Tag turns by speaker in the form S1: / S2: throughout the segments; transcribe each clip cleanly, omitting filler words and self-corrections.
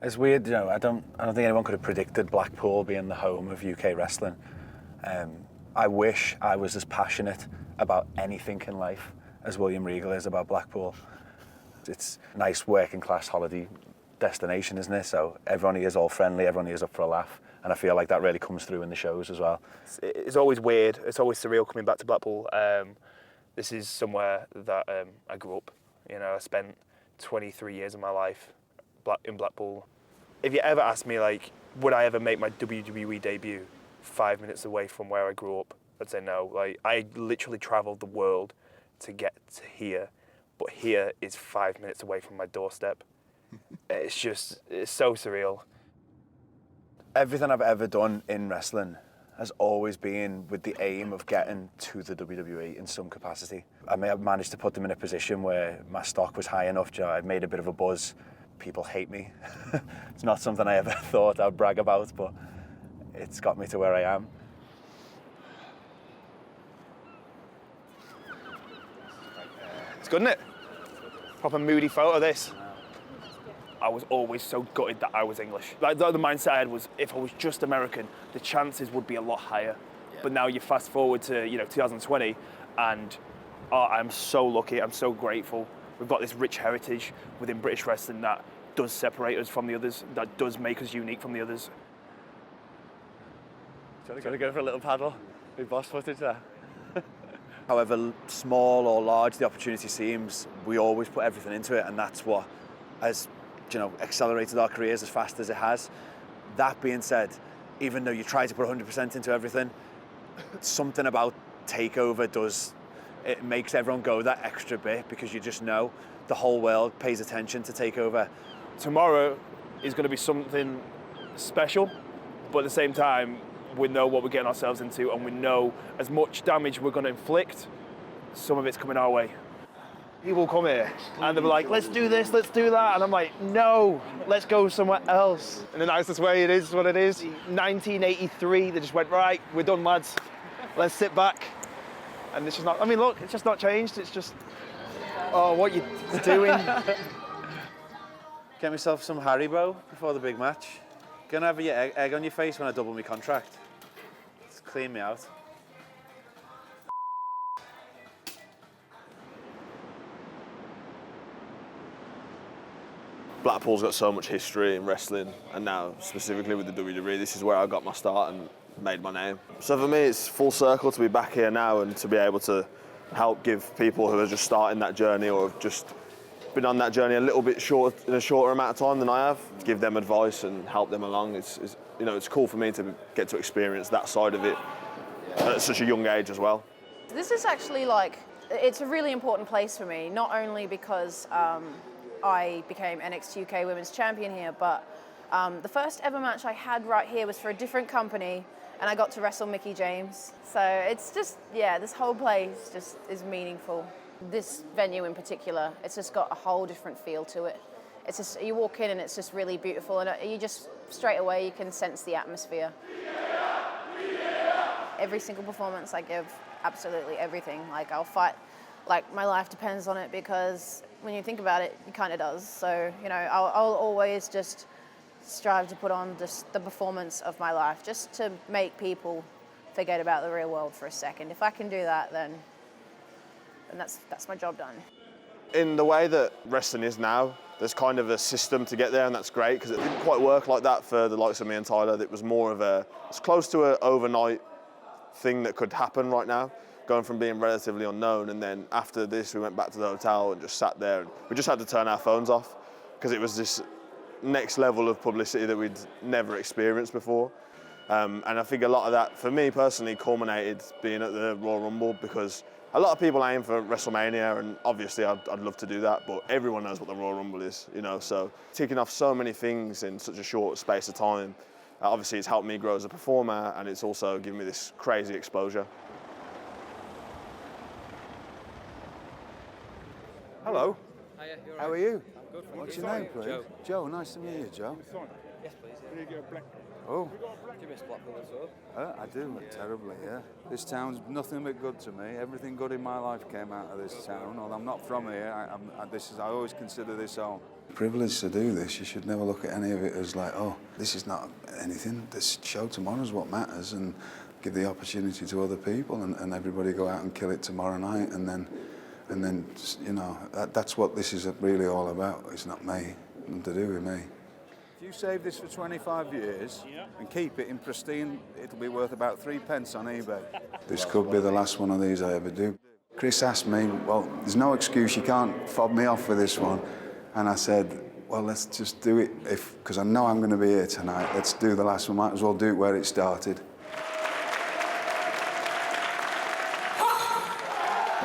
S1: It's weird, you know, I don't think anyone could have predicted Blackpool being the home of UK wrestling. I wish I was as passionate about anything in life as William Regal is about Blackpool. It's a nice working class holiday destination, isn't it? So everyone here is all friendly, everyone here is up for a laugh, and I feel like that really comes through in the shows as well.
S2: It's always weird, it's always surreal coming back to Blackpool. This is somewhere that I grew up. You know, I spent 23 years of my life in Blackpool. If you ever ask me, like, would I ever make my WWE debut 5 minutes away from where I grew up, I'd say no. Like, I literally travelled the world to get to here, but here is 5 minutes away from my doorstep. It's so surreal.
S1: Everything I've ever done in wrestling has always been with the aim of getting to the WWE in some capacity. I may have managed to put them in a position where my stock was high enough, you know, I'd made a bit of a buzz. People hate me. It's not something I ever thought I'd brag about, but it's got me to where I am.
S2: It's good, isn't it? Proper moody photo, this. I was always so gutted that I was English. Like, the mindset I had was, if I was just American, the chances would be a lot higher. Yeah. But now you fast forward to 2020, and I'm so lucky, I'm so grateful. We've got this rich heritage within British wrestling that does separate us from the others, that does make us unique from the others.
S1: Do you want to go for a little paddle? Big boss footage there. However small or large the opportunity seems, we always put everything into it, and that's what has, you know, accelerated our careers as fast as it has. That being said, even though you try to put 100% into everything, something about takeover it makes everyone go that extra bit, because you just know the whole world pays attention to takeover.
S2: Tomorrow is going to be something special, but at the same time, we know what we're getting ourselves into, and we know as much damage we're going to inflict, some of it's coming our way. People come here and they'll be like, let's do this, let's do that. And I'm like, no, let's go somewhere else. In the nicest way, it is what it is. 1983, they just went, right, we're done, lads. Let's sit back. And it's just not, I mean, look, it's just not changed. It's just, oh, what you doing?
S1: Get myself some Haribo before the big match. Gonna have your egg on your face when I double my contract. Just clean me out.
S3: Blackpool's got so much history in wrestling, and now specifically with the WWE, this is where I got my start and made my name. So for me, it's full circle to be back here now and to be able to help give people who are just starting that journey or have just been on that journey a little bit in a shorter amount of time than I have, give them advice and help them along. It's cool for me to get to experience that side of it at such a young age as well.
S4: This is actually it's a really important place for me, not only because I became NXT UK Women's Champion here, but the first ever match I had right here was for a different company, and I got to wrestle Mickie James. So it's just, yeah, this whole place just is meaningful. This venue in particular, it's just got a whole different feel to it. It's just, you walk in and it's just really beautiful, and you just, straight away, you can sense the atmosphere. Every single performance I give, absolutely everything. Like, I'll fight, like my life depends on it, because when you think about it, it kind of does. So, you know, I'll always just strive to put on just the performance of my life, just to make people forget about the real world for a second. If I can do that, then that's my job done.
S3: In the way that wrestling is now, there's kind of a system to get there, and that's great, because it didn't quite work like that for the likes of me and Tyler. It was more of it's close to an overnight thing that could happen right now, going from being relatively unknown, and then after this we went back to the hotel and just sat there, and we just had to turn our phones off, because it was this next level of publicity that we'd never experienced before. And I think a lot of that, for me personally, culminated being at the Royal Rumble, because a lot of people aim for WrestleMania, and obviously I'd love to do that, but everyone knows what the Royal Rumble is, you know, so ticking off so many things in such a short space of time, obviously it's helped me grow as a performer, and it's also given me this crazy exposure.
S5: Hello.
S6: Hiya,
S5: How are you?
S6: I'm good,
S5: What's your name, please?
S6: Joe.
S5: Joe, nice to meet you, Joe. Yes, please.
S6: There you go, Blackpool.
S7: Oh,
S5: Do you miss Blackpool as well?
S7: I do, terribly, yeah. This town's nothing but good to me. Everything good in my life came out of this town. Although I'm not from here, I always consider this home. Privileged to do this. You should never look at any of it as like, oh, this is not anything. This show tomorrow is what matters, and give the opportunity to other people, and everybody go out and kill it tomorrow night, and then you know, that's what this is really all about. It's not me, nothing to do with me. If you save this for 25 years and keep it in pristine, it'll be worth about 3 pence on eBay. This could be the last one of these I ever do. Chris asked me, well, there's no excuse, you can't fob me off with this one. And I said, well, let's just do it, because I know I'm going to be here tonight. Let's do the last one, might as well do it where it started.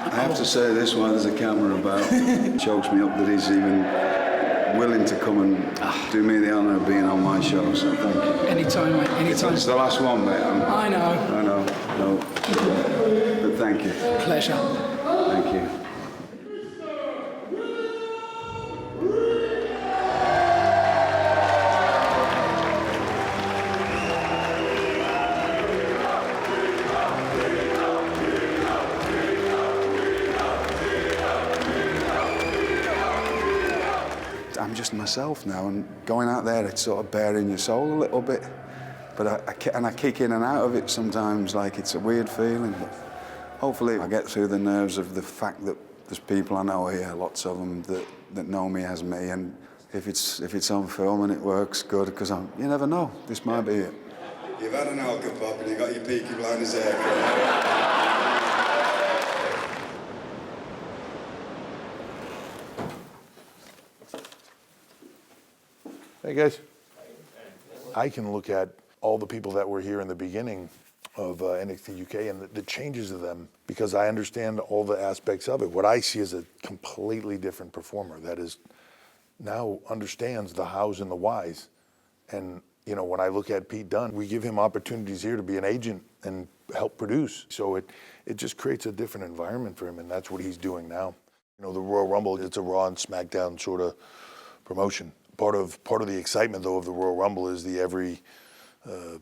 S7: I have to say this while there's a camera about. It chokes me up that he's even willing to come and do me the honour of being on my show, so thank you.
S6: Anytime, mate, anytime.
S7: It's the last one, mate.
S6: I know.
S7: No. But thank you.
S6: Pleasure.
S7: Thank you. I'm just myself now, and going out there, it's sort of bearing your soul a little bit. But I kick in and out of it sometimes, like it's a weird feeling. But hopefully I get through the nerves of the fact that there's people I know here, lots of them, that know me as me. And if it's on film and it works, good, because you never know. This might be it. You've had an alka-pop and you got your Peaky Blinders haircut.
S8: Hey guys. I can look at all the people that were here in the beginning of NXT UK and the changes of them, because I understand all the aspects of it. What I see is a completely different performer that is now understands the hows and the whys. And you know, when I look at Pete Dunne, we give him opportunities here to be an agent and help produce. So it just creates a different environment for him, and that's what he's doing now. You know, the Royal Rumble, it's a Raw and SmackDown sort of promotion. Part of the excitement, though, of the Royal Rumble is every time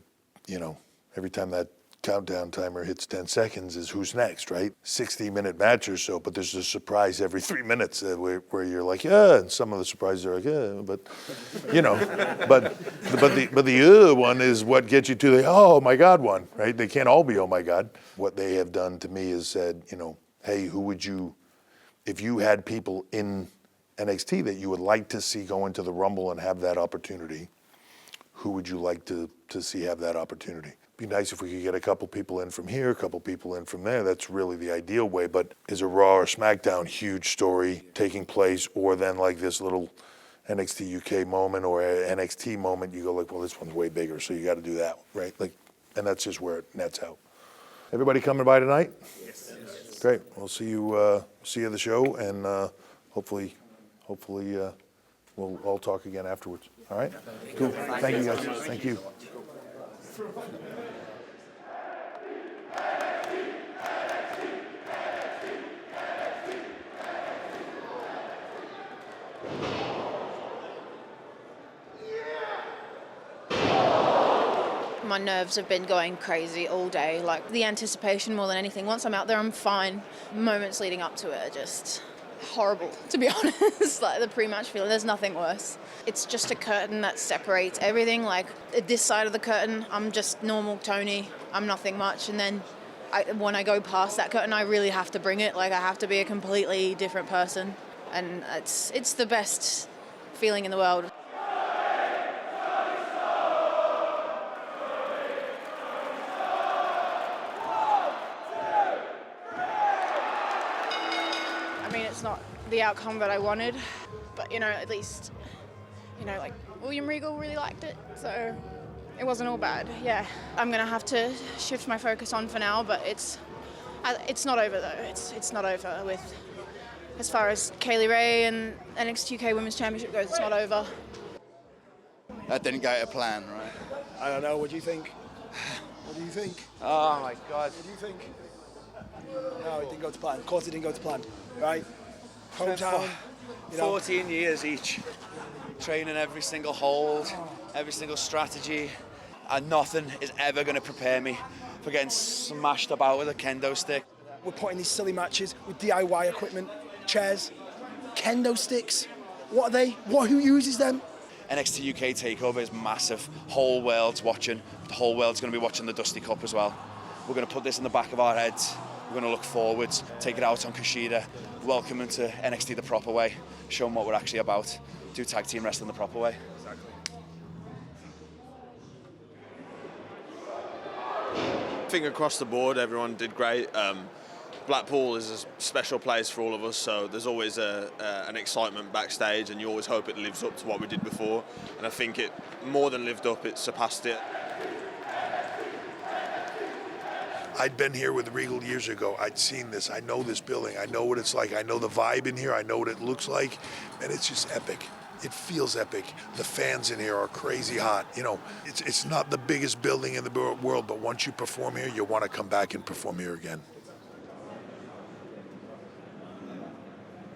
S8: that countdown timer hits 10 seconds is who's next, right? 60-minute match or so, but there's a surprise every 3 minutes where you're like, yeah, and some of the surprises are like, yeah, but, you know, but the other one is what gets you to the, oh my God one, right? They can't all be, oh my God. What they have done to me is said, you know, hey, who would you, if you had people in NXT that you would like to see go into the Rumble and have that opportunity, who would you like to see have that opportunity? Be nice if we could get a couple people in from here, a couple people in from there. That's really the ideal way. But is a Raw or SmackDown huge story taking place, or then like this little NXT UK moment or NXT moment, you go like, well, this one's way bigger, so you got to do that, right? Like, and that's just where it nets out. Everybody coming by tonight? Yes. Great. We'll see you at the show, and hopefully we'll all talk again afterwards. All right? Cool. Thank you, guys. Thank you.
S4: My nerves have been going crazy all day, like the anticipation more than anything. Once I'm out there, I'm fine. Moments leading up to it are just horrible, to be honest. Like the pre-match feeling, there's nothing worse. It's just a curtain that separates everything. Like this side of the curtain, I'm just normal Toni. I'm nothing much. And then when I go past that curtain, I really have to bring it. Like I have to be a completely different person. And it's the best feeling in the world. I mean, it's not the outcome that I wanted, but, you know, at least, you know, like, William Regal really liked it, so it wasn't all bad, yeah. I'm going to have to shift my focus on for now, but it's not over, though. It's not over with, as far as Kaylee Ray and NXT UK Women's Championship goes, it's not over.
S9: That didn't go to plan, right?
S10: I don't know, what do you think? What do you think?
S9: Oh my God.
S10: What do you think? No, it didn't go to plan. Of course it didn't go to plan, right? Hometown. You know.
S1: 14 years each, training every single hold, every single strategy, and nothing is ever going to prepare me for getting smashed about with a kendo stick.
S10: We're putting these silly matches with DIY equipment, chairs, kendo sticks. What are they? Who uses them?
S1: NXT UK takeover is massive. Whole world's watching. The whole world's going to be watching the Dusty Cup as well. We're going to put this in the back of our heads. We're going to look forwards, take it out on Kushida, welcome him to NXT the proper way, show him what we're actually about, do tag team wrestling the proper way.
S2: Exactly.
S3: I think across the board, everyone did great. Blackpool is a special place for all of us, so there's always an excitement backstage, and you always hope it lives up to what we did before. And I think it more than lived up, it surpassed it.
S8: I'd been here with Regal years ago. I'd seen this. I know this building. I know what it's like. I know the vibe in here. I know what it looks like. And it's just epic. It feels epic. The fans in here are crazy hot. You know, it's not the biggest building in the world, but once you perform here, you want to come back and perform here again.